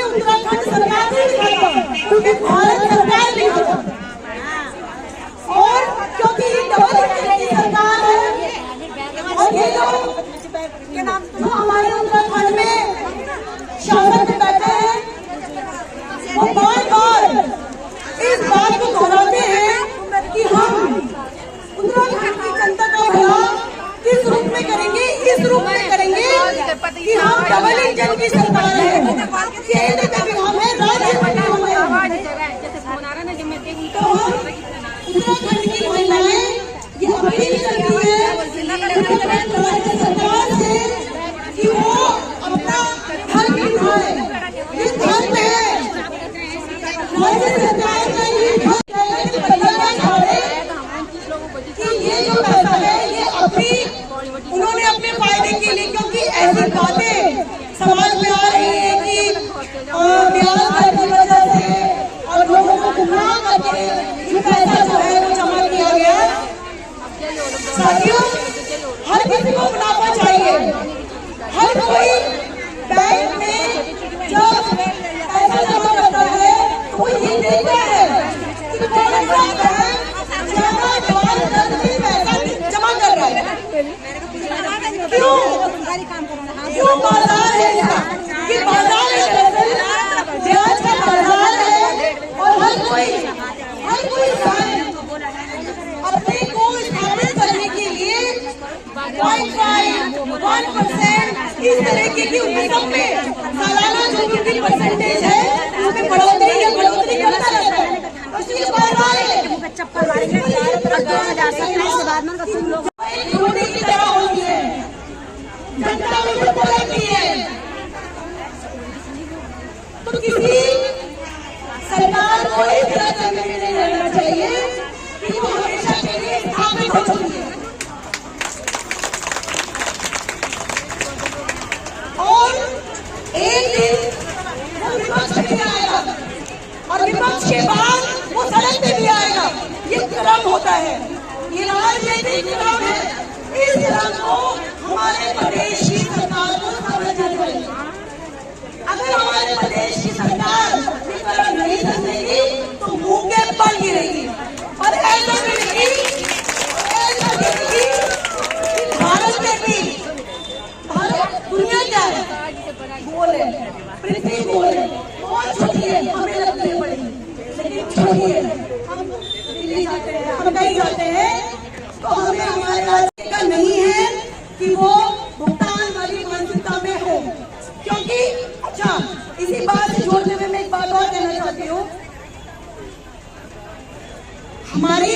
उत्तराखंड सरकार ने लिखा था, क्योंकि भारत सरकार ने लिखा था। और क्योंकि ये डबल इंजन की सरकार है और ये जो हमारे उत्तराखंड में शासन में बैठे हैं वो बार बार इस बात को दोहराते हैं कि हम उत्तराखंड की जनता का भला किस रूप में करेंगे, इस रूप में करेंगे कि हम डबल इंजन की सरकार है, केंद्र में भी हम है, राज्य में भी हम है। तो उत्तराखंड की महिलाएं ये अपील करती है उत्तराखंड राज्य सरकार से कि वो अपना हक उठाए। इस हक में राज्य सरकार का ये कि ये जो पैसा है ये अभी उन्होंने अपने फायदे के लिए, क्योंकि ऐसी बातें समाज में आ रही है कि ब्याज दर की वजह से और लोगों को गुमराह करके ये पैसा जो है वो जमा किया गया। साथियों, हर किसी को मुनाफा चाहिए। हर कोई बैंक में जब पैसा जमा करता है तो वो ये देखता है कि कौन सा बैंक ज्यादा ब्याज दर में पैसा जमा कर रहा है। क्यों बाजार है कि बाजार ब्याज का बाजार है और हर कोई अपने को स्थापित करने के लिए 1% इस तरीके की उनके सब में सालाना जो उनकी परसेंटेज है उसमें बढ़ोतरी करता रहता है। उसकी रोटी की तरह होती है, जनता में रहती है। तो किसी सरकार को इस तरह का निर्णय लेना चाहिए कि वो हमेशा के लिए स्थापित हो चुकी है। और एक दिन वो विपक्ष भी आएगा और विपक्ष के बाद वो सड़क पे भी आएगा। ये क्रम होता है, ये राजनीतिक क्रम है। इस क्रम को हमारे प्रदेश की सरकार को समझना चाहिए। अगर हमारे प्रदेश की सरकार इस क्रम नहीं समझेगी तो मुंह के बल गिरेगी। और ऐसा गिरेगी कि भारत में भी, भारत दुनिया क्या है, गोल है, पृथ्वी गोल है, बहुत छोटी है, हमें लगती है बड़ी, लेकिन छोटी है। हम दिल्ली जाते हैं, हम कहीं जाते हैं तो हमें हमारे राज्य का नहीं है कि वो भुगतान वाली मानसिकता में हो। क्योंकि अच्छा, इसी बात से जोड़ने में मैं एक बात और कहना चाहती हूँ। हमारे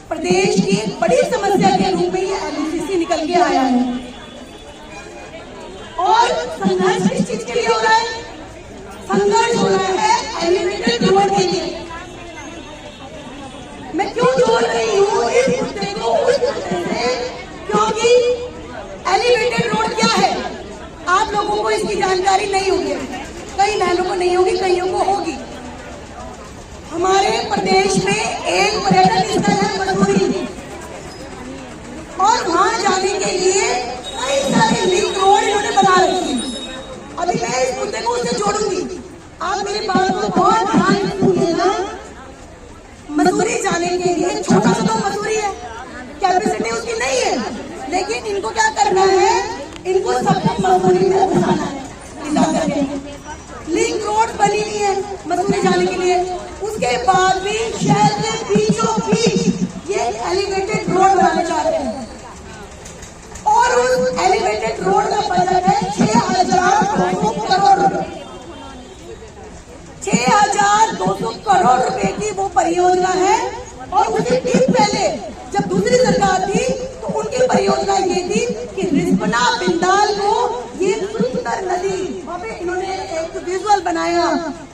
प्रदेश की एक बड़ी समस्या के रूप में ये एलओसीसी निकल के आया है और संघर्ष किस चीज के लिए हो रहा है? संघर्ष हो रहा है एलिवेटेड रोड के लिए। मैं क्यों जोड़ रही हूँ इस मुद्दे को उस मुद्दे से? क्योंकि एलिवेटेड रोड क्या है आप लोगों को इसकी जानकारी नहीं होगी। कई बहनों को नहीं होगी, कईयों को होगी। हमारे प्रदेश में एक पर्यटन स्थल है मसूरी और वहां जाने के लिए कई सारे लिंक रोड इन्होंने बना रखी है। अभी मैं इस मुद्दे को उससे जोड़ूंगी। आप मेरी बात को बहुत ध्यान से सुनिएगा। मसूरी जाने के लिए छोटा सा तो मसूरी है, कैपेसिटी उसकी नहीं है, लेकिन इनको क्या करना है, इनको सबको मसूरी में घुसाना है। लिंक रोड बनी हुई है मसूरी जाने के लिए। उसके बाद भी शहर के बीचों बीच ये एलिवेटेड रोड बनाने जा रहे हैं और उस एलिवेटेड रोड का बजट है 6,200 करोड़ रुपए। 6,200 करोड़ रुपए की वो परियोजना है। और उसके ठीक पहले जब दूसरी सरकार थी तो उनकी परियोजना ये थी कि रिस्पना बिंदाल को ये सुंदर नदी, वहाँ पे इन्होंने एक विजुअल बनाया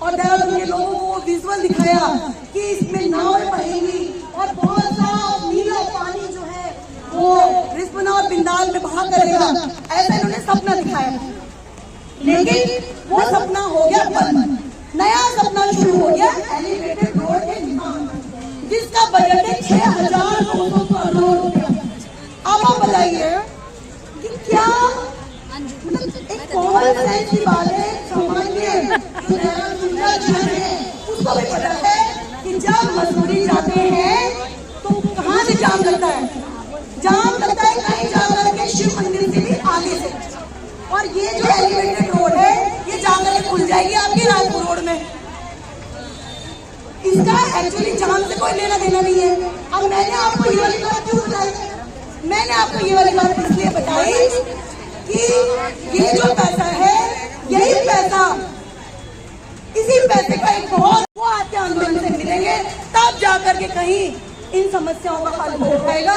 और देहरादून के लोगों को विजुअल दिखाया कि इसमें नावें बहेंगी और बहुत साफ नीला पानी जो है वो रिस्पना और बिंदाल में बहा करेगा। ऐसा इन्होंने सपना दिखाया, लेकिन वो सपना हो गया बंद। नया सपना शुरू हो गया एलिवेटेड रोड के निर्माण, जिसका बजट है 6,200 करोड़ रुपया। अब आप बताइए कि क्या एक कॉमन सेंस की बात है, सामान्य आपको भी पता है कि जब मसूरी जाते हैं तो कहाँ से जाम लगता है? जाम लगता है कहीं जाकर के शिव मंदिर से भी आगे से। और ये जो एलिवेटेड रोड है ये जाकर खुल जाएगी आपकी राजपुर रोड में। इसका एक्चुअली जाम से कोई लेना देना नहीं है। अब मैंने आपको ये वाली बात क्यों बताई? मैंने आपको ये वाली बात इसलिए बताई कि ये जो पैसा है यही पैसा, इसी पैसे का एक बहुत वो आपके आंदोलन से मिलेंगे, तब जाकर के कहीं इन समस्याओं का हल हो पाएगा।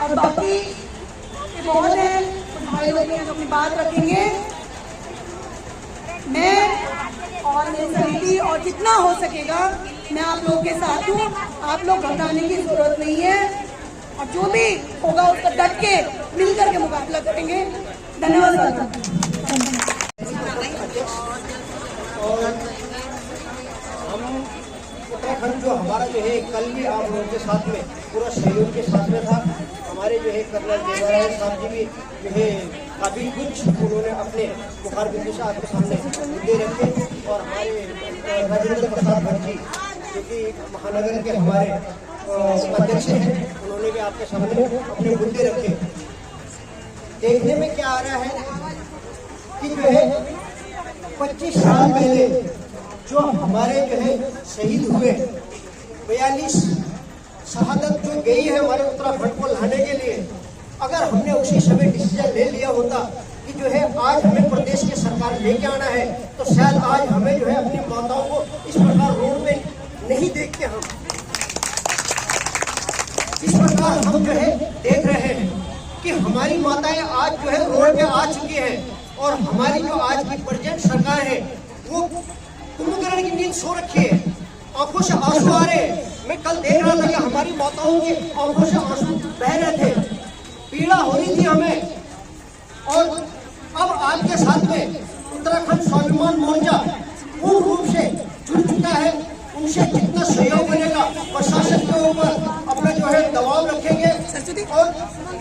और बाकी बहुत है, भाई लोग अपनी बात रखेंगे। मैं और मेरी समिति और जितना हो सकेगा मैं आप लोगों के साथ हूँ। आप लोग घबराने की जरूरत नहीं है और जो भी होगा उसका डट के मिलकर के मुकाबला करेंगे। धन्यवाद। उत्तराखंड जो हमारा जो है कल भी आप लोगों के साथ में पूरा सहयोग के साथ में था। हमारे जो है कर्नल देवराय साहब जी भी जो है काफ़ी कुछ उन्होंने अपने मुखार बिंदु से आपके सामने मुद्दे रखे और हमारे राजेंद्र प्रसाद भट्ट जी जो कि महानगर के हमारे अध्यक्ष हैं, उन्होंने भी आपके सामने अपने मुद्दे रखे। देखने में क्या आ रहा है कि जो है 25 साल पहले जो हमारे जो है शहीद हुए 42 शहादत जो गई है हमारे उत्तराखंड को लाने के लिए, अगर हमने उसी समय डिसीजन ले लिया होता कि जो है आज हमें प्रदेश की सरकार लेके आना है, तो शायद आज हमें जो है अपनी माताओं को इस प्रकार रोड में नहीं देखते। हम इस प्रकार हम जो है देख रहे हैं कि हमारी माताएं आज जो है रोड पे आ चुकी हैं और हमारी जो आज की प्रेजेंट सरकार है वो कुंभकर्ण की नींद सो रखी है, आंखों से आंसू आ रहे हैं। मैं कल देख रहा था कि हमारी माताओं की आंखों से आंसू बह रहे थे, पीड़ा हो रही थी हमें। और अब आपके साथ में उत्तराखंड स्वाभिमान मोर्चा पूर्ण रूप से जुड़ चुका है। उनसे जितना सहयोग बनेगा प्रशासन के ऊपर अपना जो है दबाव रखेंगे और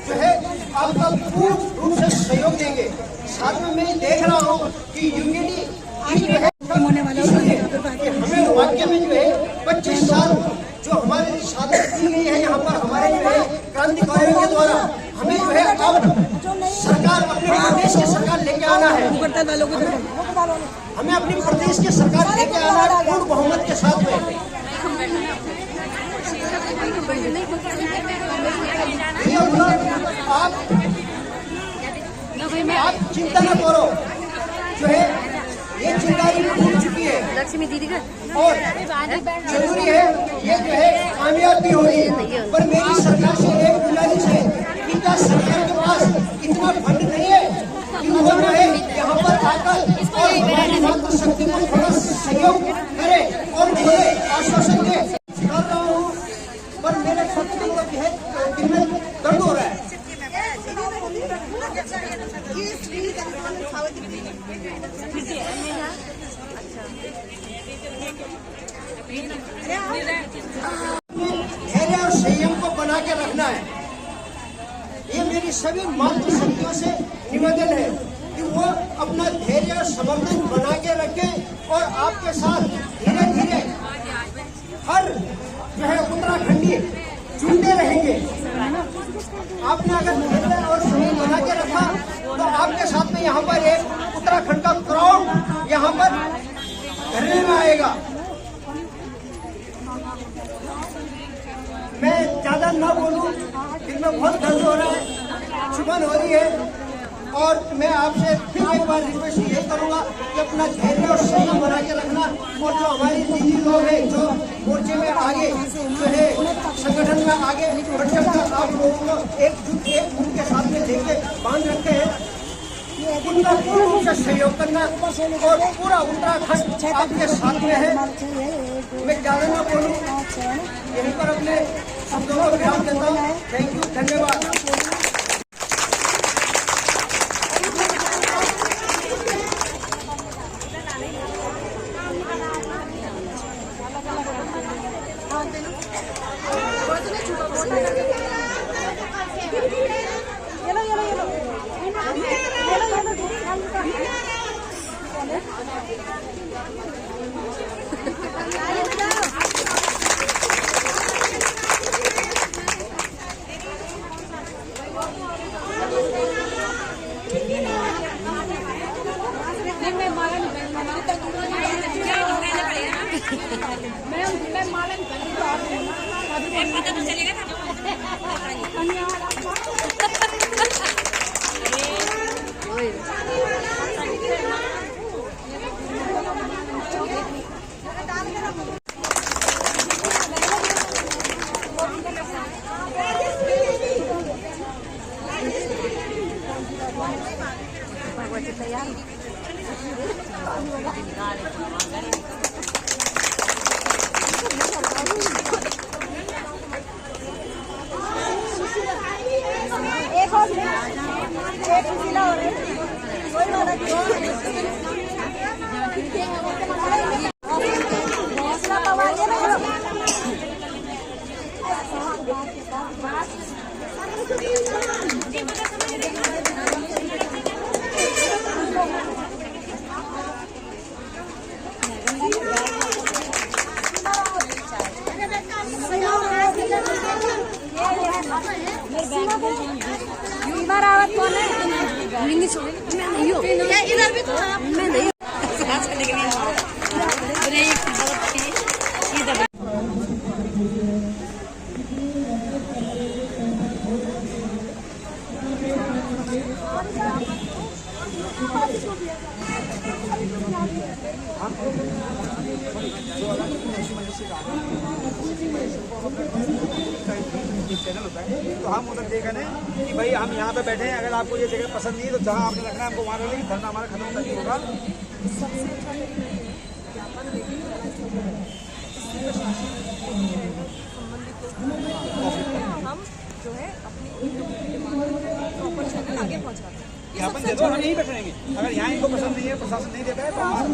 जो है आपका पूर्ण रूप से सहयोग देंगे। साथ में मैं देख रहा हूँ कि यूनिटी जो है हमें वाक्य में जो है 25 साल जो हमारे शहादत दी गई है यहाँ पर हमारे जो है क्रांतिकारियों के द्वारा, हमें जो है अब सरकार अपने प्रदेश की सरकार लेके आना है। हमें अपनी प्रदेश की सरकार लेके आना है पूर्ण बहुमत के साथ में। आप चिंता न करो, जो है ये चिंगारी टूट चुकी है लक्ष्मी दीदी का और जरूरी है ये जो है कामयाब भी हो रही है। पर मेरी सरकार से एक गुजारिश है कि क्या सरकार के पास इतना फंड नहीं है कि वो जो है यहाँ पर आकर और हमारी मातृ शक्ति को थोड़ा सहयोग करे और बोले आश्वासन दे। कर रहा हूँ पर मेरे शब्द जो है दिल में दर्द हो रहा है। धैर्य और संयम को बना के रखना है। ये मेरी सभी मातृ शक्तियों से निवेदन है कि वो अपना धैर्य और समर्थन बना के रखे और आपके साथ धीरे धीरे हर जो है उत्तराखंडी जुड़ते रहेंगे। आपने अगर धैर्य और संयम बना के रखा तो आपके साथ में यहाँ पर एक उत्तराखंड का क्राउड यहाँ पर धरने में आएगा। मैं ज्यादा ना बोलूं, दिल में बहुत दर्द हो रहा है, चुभन हो रही है और मैं आपसे फिर एक बार रिक्वेस्ट ये करूंगा कि अपना धैर्य और संयम बना के रखना और जो हमारी दीदी लोग हैं जो मोर्चे में आगे जो है संगठन में आगे बढ़कर आप लोगों को एकजुट एक मुंह के साथ में लेके बांध रखते हैं, उनका पूर्ण रूप से सहयोग करना और पूरा उत्तराखंड आपके साथ में है। मैं ज्यादा ना बोलूं, यहीं पर अपने शब्दों को विराम देता हूँ। थैंक यू, धन्यवाद। इधर भी तो मैं नहीं चैनल होता है तो हम उधर देखा कि भाई हम यहाँ पे बैठे हैं, अगर आपको ये जगह पसंद नहीं है तो जहाँ आपने रखना है हमको वहाँ रख लेंगे, धरना हमारा खत्म नहीं होगा। हम जो है अपनी प्रॉपर चैनल आगे पहुँचाते हैं। यहाँ पर देखो हम यहीं बैठे रहेंगे, अगर यहाँ इनको पसंद नहीं है, प्रशासन नहीं देता है तो और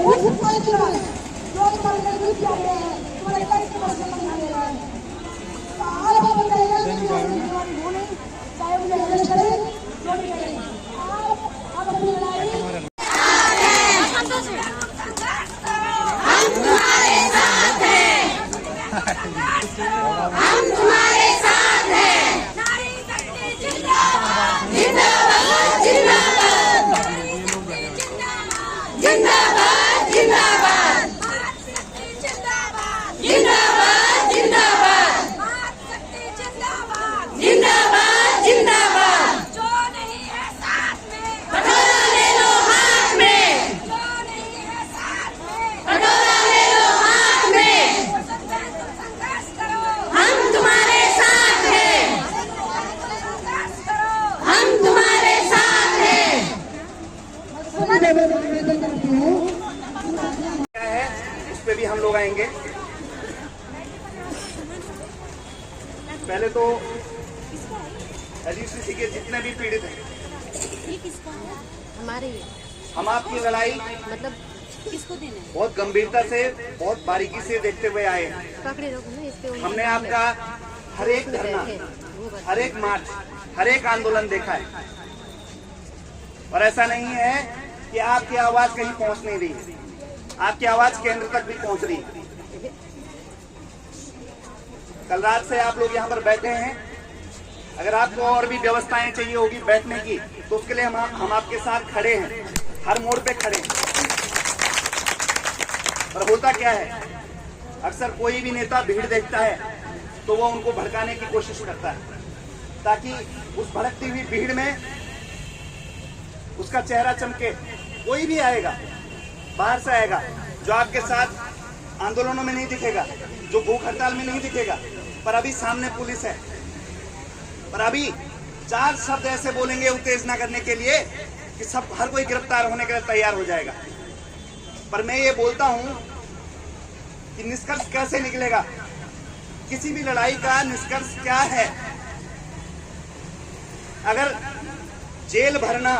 वो पहले तो LUCC के जितने भी पीड़ित हैं, ये किसका है? हमारे ही। हम आपकी लड़ाई मतलब किसको देना है? बहुत गंभीरता से, बहुत बारीकी से देखते हुए आए हैं। पकड़े रखो ना इस पे। हमने आपका हर एक धरना, हर एक मार्च, हर एक आंदोलन देखा है, और ऐसा नहीं है कि आपकी आवाज कहीं पहुंच नहीं रही है। आपकी आवाज केंद्र तक भी पहुंच रही है। कल रात से आप लोग यहाँ पर बैठे हैं। अगर आपको और भी व्यवस्थाएं चाहिए होगी बैठने की, तो उसके लिए हम आपके साथ खड़े हैं, हर मोड़ पे खड़े हैं। और होता क्या है, अक्सर कोई भी नेता भीड़ देखता है तो वो उनको भड़काने की कोशिश करता है, ताकि उस भड़कती हुई भीड़ में उसका चेहरा चमके। कोई भी आएगा, बाहर से आएगा, जो आपके साथ आंदोलनों में नहीं दिखेगा, जो भूख हड़ताल में नहीं दिखेगा, पर अभी सामने पुलिस है, पर अभी 4 शब्द ऐसे बोलेंगे उत्तेजना करने के लिए कि सब हर कोई गिरफ्तार होने के लिए तैयार हो जाएगा। पर मैं ये बोलता हूं कि निष्कर्ष कैसे निकलेगा, किसी भी लड़ाई का निष्कर्ष क्या है। अगर जेल भरना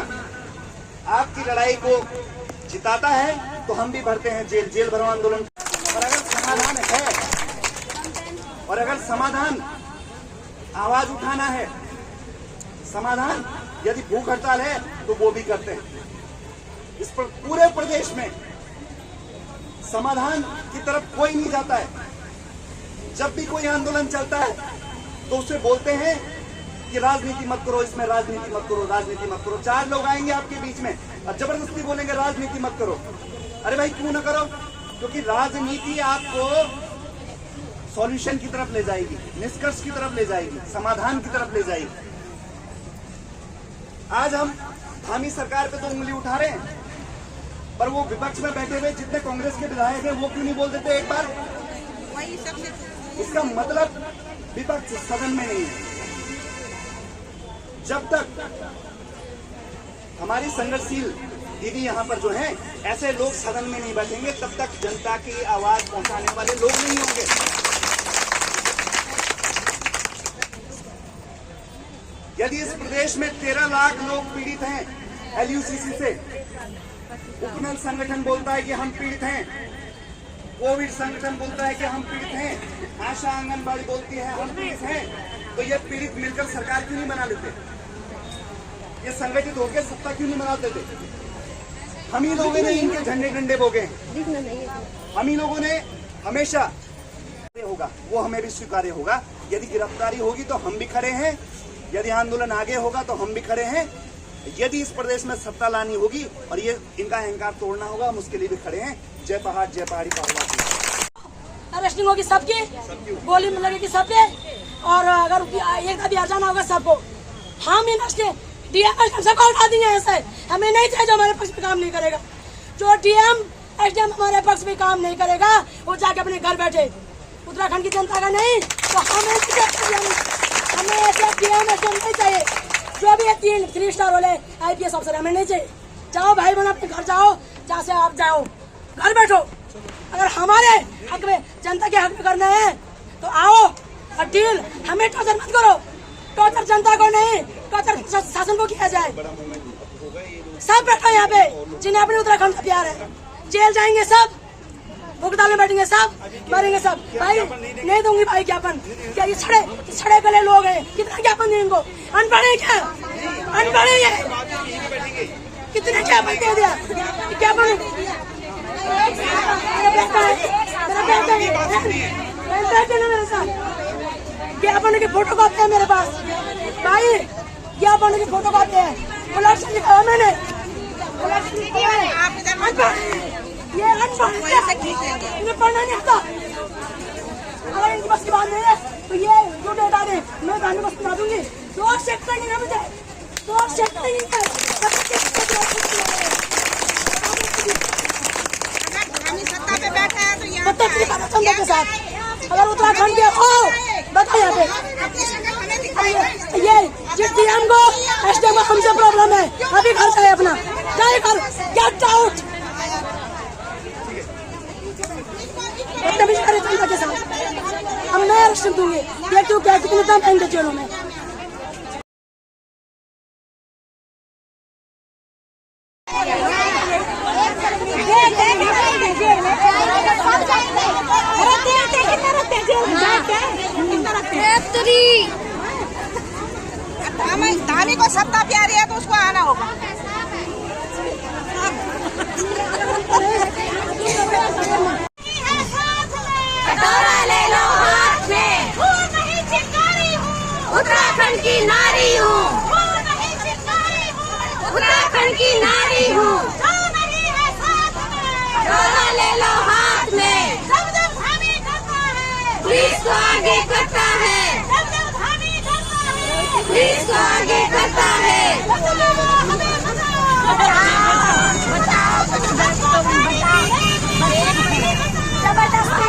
आपकी लड़ाई को जिताता है तो हम भी भरते हैं जेल भरो आंदोलन। और अगर समाधान है, और अगर समाधान आवाज उठाना है, समाधान यदि भूख हड़ताल है तो वो भी करते हैं। इस पर पूरे प्रदेश में समाधान की तरफ कोई नहीं जाता है। जब भी कोई आंदोलन चलता है तो उसे बोलते हैं कि राजनीति मत करो, इसमें राजनीति मत करो, राजनीति मत करो। 4 लोग आएंगे आपके बीच में और जबरदस्ती बोलेंगे राजनीति मत करो। अरे भाई क्यों ना करो, क्योंकि राजनीति आपको सॉल्यूशन की तरफ ले जाएगी, निष्कर्ष की तरफ ले जाएगी, समाधान की तरफ ले जाएगी। आज हम धामी सरकार पे तो उंगली उठा रहे हैं, पर वो विपक्ष में बैठे हुए जितने कांग्रेस के विधायक हैं वो क्यों नहीं बोल देते एक बार? इसका मतलब विपक्ष सदन में नहीं है। जब तक हमारी संघर्षशील दीदी यहाँ पर जो हैं, ऐसे लोग सदन में नहीं बैठेंगे, तब तक जनता की आवाज पहुंचाने वाले लोग नहीं होंगे। यदि इस प्रदेश में 13 लाख लोग पीड़ित हैं LUCC से, उपनल संगठन बोलता है कि हम पीड़ित हैं, कोविड संगठन बोलता है कि हम पीड़ित हैं, आशा आंगनबाड़ी बोलती है हम पीड़ित हैं, तो ये पीड़ित मिलकर सरकार क्यों नहीं बना लेते? ये संगठित होकर सत्ता क्यों नहीं बनाते थे? हम ही लोगों ने इनके झंडे डंडे बोगे, हम ही लोगों ने हमेशा होगा, वो हमें भी स्वीकार्य होगा। यदि गिरफ्तारी होगी तो हम भी खड़े हैं, यदि आंदोलन आगे होगा तो हम भी खड़े हैं। यदि इस प्रदेश में सत्ता लानी होगी और ये इनका अहंकार तोड़ना होगा, हम उसके लिए भी खड़े हैं। जय पहाड़, जय पहाड़ी पहाड़। अरेस्टिंग होगी सबकी, गोली में लगेगी सबके, और अगर एक भी आ जाना होगा सबको। हम डीएम सबको उठा देंगे ऐसे। हमें नहीं चाहिए जो हमारे पक्ष में काम नहीं करेगा। जो डीएम SDM हमारे पक्ष में काम नहीं करेगा वो जाके अपने घर बैठे। उत्तराखंड की जनता का नहीं तो हमें ऐसे डीएम SDM नहीं चाहिए। जो भी 3 स्टार वाले IPS अफसर हमें नहीं चाहिए। जाओ भाई बहन अपने घर जाओ, जहाँ से आप जाओ, घर बैठो। अगर हमारे हक में, जनता के हक में करना है तो आओ और डील। हमें टॉर्चर मत करो, टॉर्चर जनता को नहीं, टॉर्चर शासन को किया जाए। सब बैठो यहाँ पे जिन्हें अपने उत्तराखंड से प्यार है। जेल जाएंगे सब, भूख में बैठेंगे सब, मरेंगे सब। भाई नहीं दूंगी भाई ज्ञापन। क्या ये छड़े गले लोग हैं, कितना ज्ञापन दें इनको? अनपढ़ है क्या? अनपढ़ है ये? कितने ज्ञापन दे दिया? ज्ञापन ज्ञापन की फोटो कॉपी है मेरे पास भाई, ज्ञापन की फोटो कॉपी है। ब्लड से लिखा है मैंने, ये इन्हें पढ़ना नहीं आता। अगर इनकी बस की बात नहीं है तो ये जो डेटा दे मैं गाने बस बना दूंगी। 2 सेक्टर नहीं है मुझे, 2 सेक्टर नहीं है। सत्ता पे बैठे हैं तो यहाँ सत्ता के साथ अगर उत्तराखंड के हो बताओ यहाँ पे ये जिस डीएम को SDM को हमसे प्रॉब्लम है, अभी घर जाए अपना, जाए घर, गेट आउट। जनता के साथ हम मेयर आरक्षण दूंगे। ये क्यों क्या कितने दम आएंगे जेलों में। धानी को सत्ता प्यारी है तो उसको आना होगा। कटोरा ले लो हाथ में, उत्तराखंड की नारी हूँ, उत्तराखंड की नारी हूँ। कटोरा ले लो हाथ में, पुलिस को आगे करता है, पुलिस को आगे करता है। जबरदस्ती